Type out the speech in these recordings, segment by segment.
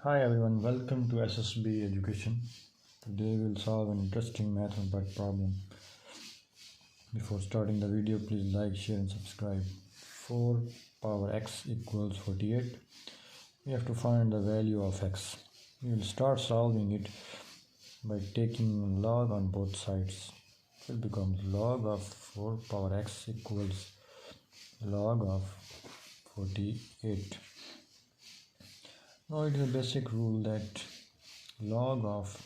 Hi everyone, welcome to EssEssBii Education. Today we'll solve an interesting math and fact problem. Before starting the video, please like, share and subscribe. 4 power x equals 48. We have to find the value of x. We will start solving it by taking log on both sides. It becomes log of 4 power x equals log of 48. Now it is a basic rule that log of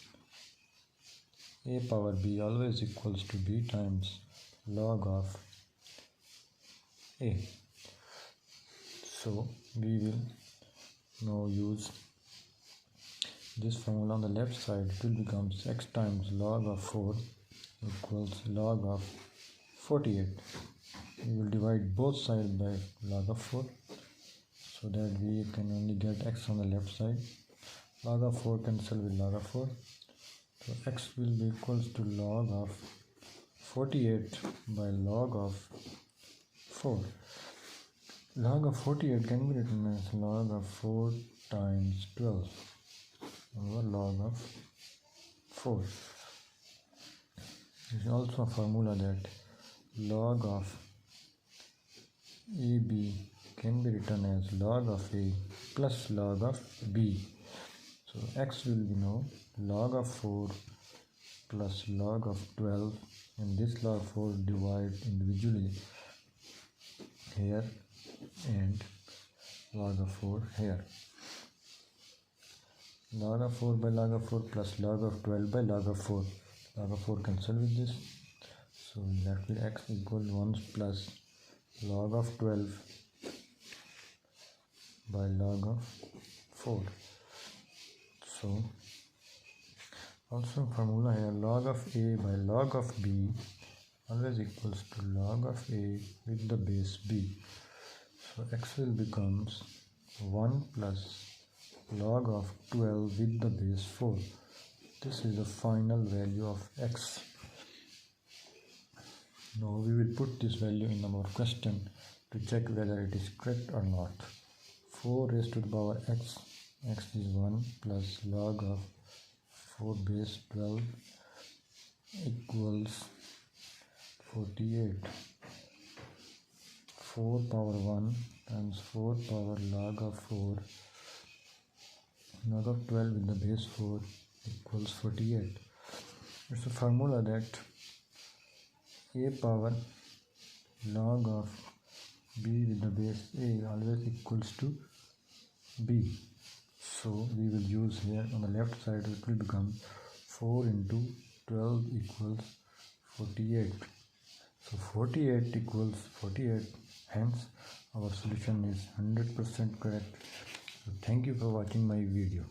a power b always equals to b times log of a. So we will now use this formula on the left side. It will become x times log of 4 equals log of 48. We will divide both sides by log of 4 so that we can only get x on the left side. Log of 4 cancel with log of 4. So x will be equals to log of 48 by log of 4. Log of 48 can be written as log of 4 times 12 over log of 4. There is also a formula that log of AB can be written as log of A plus log of B. So x will be now log of 4 plus log of 12, and this log 4 divide individually here and log of 4 here. Log of 4 by log of 4 plus log of 12 by log of 4. Log of 4 cancel with this. So we left with x equals 1 plus log of 12 by log of 4. So also formula here, log of a by log of b always equals to log of a with the base b. So x will becomes 1 plus log of 12 with the base 4. This is the final value of x. Now we will put this value in our question to check whether it is correct or not. 4 raised to the power x, x is 1 plus log of 4 base 12 equals 48. 4 power 1 times 4 power log of 4, log of 12 with the base 4 equals 48. It's a formula that a power log of b with the base a always equals to b. So we will use here on the left side, it will become 4 into 12 equals 48. So 48 equals 48, hence our solution is 100% correct. So thank you for watching my video.